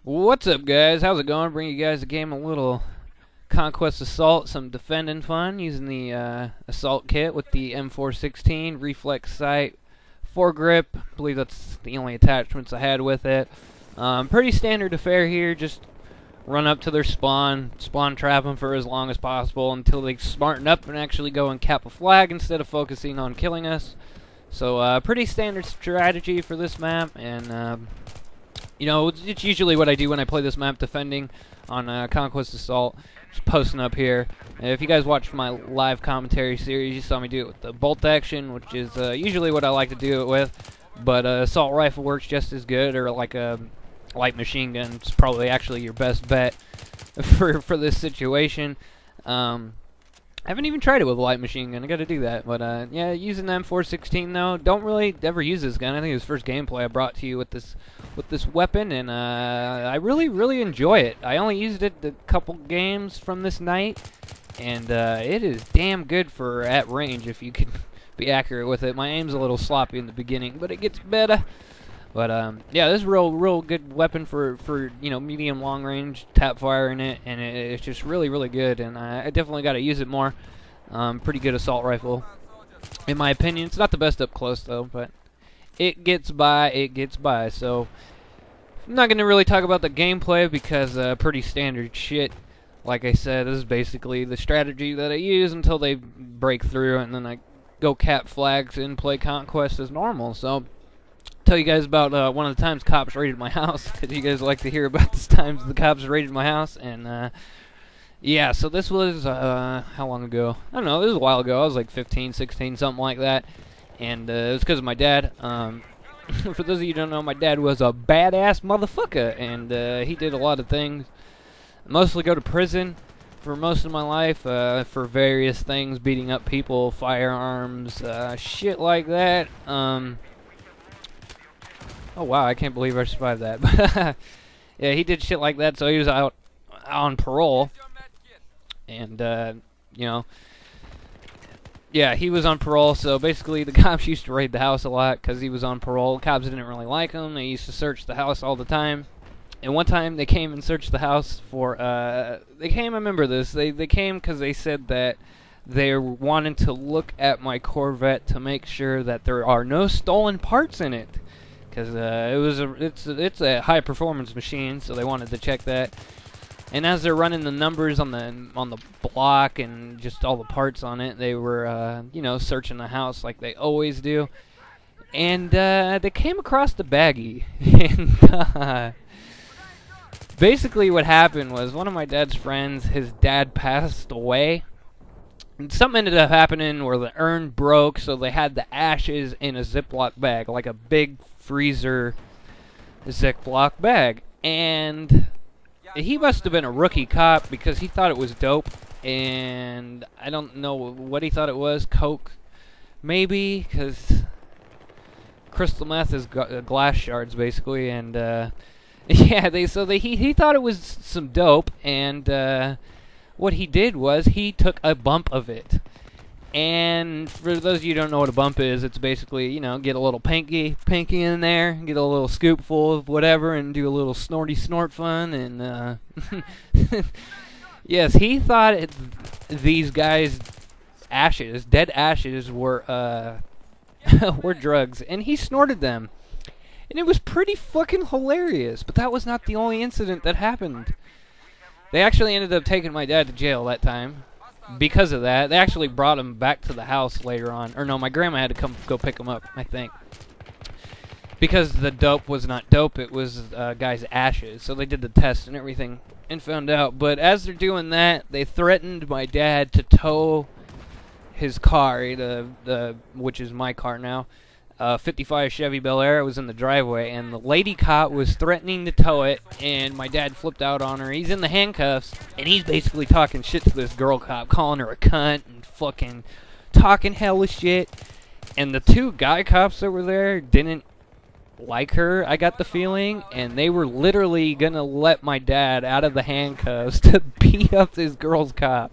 What's up, guys? How's it going? Bring you guys a game, a little Conquest Assault, some defending fun using the assault kit with the M416 reflex sight, foregrip. I believe that's the only attachments I had with it. Pretty standard affair here. Just run up to their spawn trap them for as long as possible until they smarten up and actually go and cap a flag instead of focusing on killing us. So pretty standard strategy for this map, and you know, it's usually what I do when I play this map, defending on Conquest Assault. Just posting up here. And if you guys watched my live commentary series, you saw me do it with the bolt action, which is usually what I like to do it with. But assault rifle works just as good, or like a light machine gun. It's probably actually your best bet for this situation. I haven't even tried it with a light machine gun. I got to do that. But yeah, using the M416 though, don't really ever use this gun. I think it was the first gameplay I brought to you with this weapon, and I really enjoy it. I only used it a couple games from this night, and it is damn good for at range if you can be accurate with it. My aim's a little sloppy in the beginning, but it gets better. But yeah, this is real good weapon for you know, medium long range tap fire in it, and it's just really good. And I definitely got to use it more. Pretty good assault rifle, in my opinion. It's not the best up close though, but it gets by. It gets by. So I'm not gonna really talk about the gameplay because pretty standard shit. Like I said, this is basically the strategy that I use until they break through, and then I go cap flags and play Conquest as normal. So tell you guys about one of the times cops raided my house. Did you guys like to hear about the times the cops raided my house? And yeah, so this was how long ago? I don't know, it was a while ago. I was like 15, 16, something like that. And it was because of my dad. For those of you who don't know, my dad was a badass motherfucker, and he did a lot of things. Mostly go to prison for most of my life for various things, beating up people, firearms, shit like that. Oh wow, I can't believe I survived that. But yeah, he did shit like that, so he was out on parole. And you know, yeah, he was on parole, so basically the cops used to raid the house a lot because he was on parole. Cops didn't really like him. They used to search the house all the time. And one time they came and searched the house for they came, I remember this. They came because they said that they wanted to look at my Corvette to make sure that there are no stolen parts in it. Because it's a high performance machine, so they wanted to check that. And as they're running the numbers on the block and just all the parts on it, they were you know, searching the house like they always do. And they came across the baggie. And basically what happened was one of my dad's friends, his dad passed away. And something ended up happening where the urn broke, so they had the ashes in a Ziploc bag, like a big freezer Ziploc bag. And he must have been a rookie cop because he thought it was dope, and I don't know what he thought it was. Coke, maybe, because crystal meth is glass shards basically. And yeah, he thought it was some dope, and what he did was he took a bump of it. And for those of you who don't know what a bump is, it's basically, you know, get a little pinky in there, get a little scoopful of whatever, and do a little snorty snort fun. And yes, he thought these guys' ashes, dead ashes, were were drugs, and he snorted them. And it was pretty fucking hilarious. But that was not the only incident that happened. They actually ended up taking my dad to jail that time because of that. They actually brought him back to the house later on. Or no, my grandma had to go pick him up, I think. Because the dope was not dope, it was guy's ashes. So they did the test and everything and found out. But as they're doing that, they threatened my dad to tow his car, which is my car now. 55 Chevy Bel Air. Was in the driveway, and the lady cop was threatening to tow it, and my dad flipped out on her. He's in the handcuffs, and he's basically talking shit to this girl cop, calling her a cunt and fucking talking hella shit. And the two guy cops that were there didn't like her, I got the feeling, and they were literally gonna let my dad out of the handcuffs to beat up this girl's cop.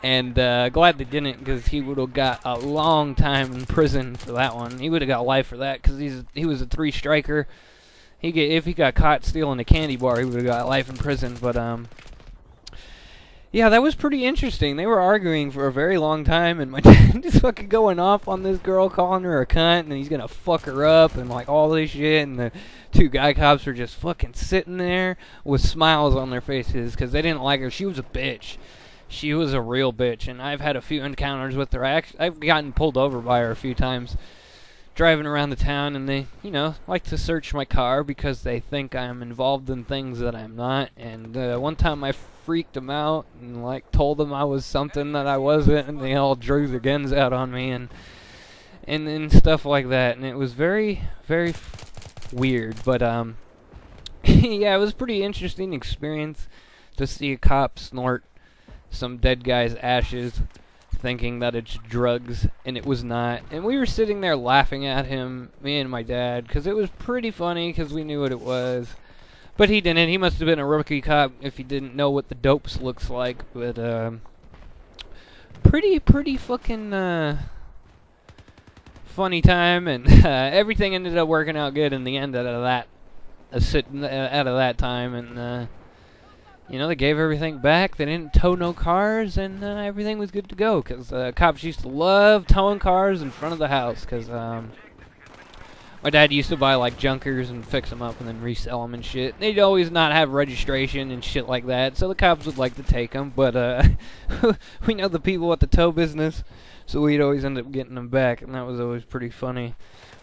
And glad they didn't, because he would have got a long time in prison for that one. He would have got life for that, because he was a 3-striker. if he got caught stealing a candy bar, he would have got life in prison. But yeah, that was pretty interesting. They were arguing for a very long time, and my dad just fucking going off on this girl, calling her a cunt, and he's gonna fuck her up, and like all this shit. And the two guy cops were just fucking sitting there with smiles on their faces because they didn't like her. She was a bitch. She was a real bitch, and I've had a few encounters with her. I've gotten pulled over by her a few times driving around the town, and they, you know, like to search my car because they think I'm involved in things that I'm not. And one time I freaked them out and like told them I was something that I wasn't, and they all drew their guns out on me and stuff like that. And it was very, very weird, but yeah, it was a pretty interesting experience to see a cop snort some dead guy's ashes thinking that it's drugs, and it was not. And we were sitting there laughing at him, me and my dad, because it was pretty funny because we knew what it was. But he didn't. He must have been a rookie cop if he didn't know what the dopes looks like. But pretty fucking funny time, and everything ended up working out good in the end out of that time. And you know, they gave everything back. They didn't tow no cars, and everything was good to go. Because cops used to love towing cars in front of the house. Because my dad used to buy like junkers and fix them up and then resell them and shit. They'd always not have registration and shit like that, so the cops would like to take them. But we know the people at the tow business, so we'd always end up getting them back, and that was always pretty funny.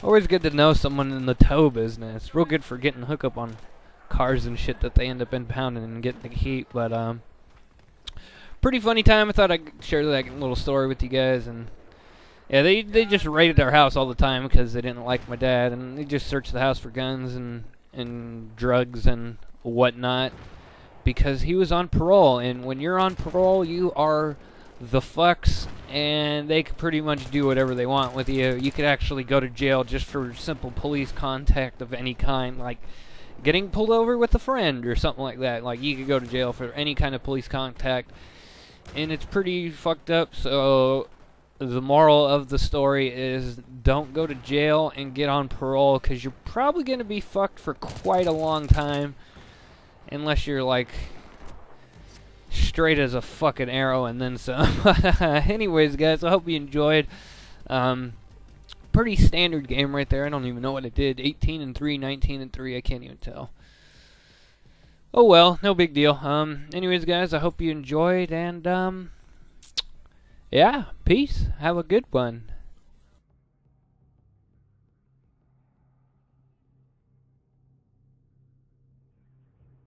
Always good to know someone in the tow business. Real good for getting hookup on cars and shit that they end up impounding and getting the heat. But pretty funny time. I thought I'd share that little story with you guys. And yeah, they just raided our house all the time because they didn't like my dad, and they just searched the house for guns and drugs and whatnot because he was on parole. And when you're on parole, you are the fucks, and they could pretty much do whatever they want with you. You could actually go to jail just for simple police contact of any kind, like getting pulled over with a friend or something like that. Like, you could go to jail for any kind of police contact, and it's pretty fucked up. So the moral of the story is don't go to jail and get on parole, because you're probably going to be fucked for quite a long time, unless you're like straight as a fucking arrow and then some. Anyways, guys, I hope you enjoyed. Pretty standard game right there. I don't even know what it did. 18-3, 19-3. I can't even tell. Oh well, no big deal. Anyways, guys, I hope you enjoyed, and yeah, peace. Have a good one.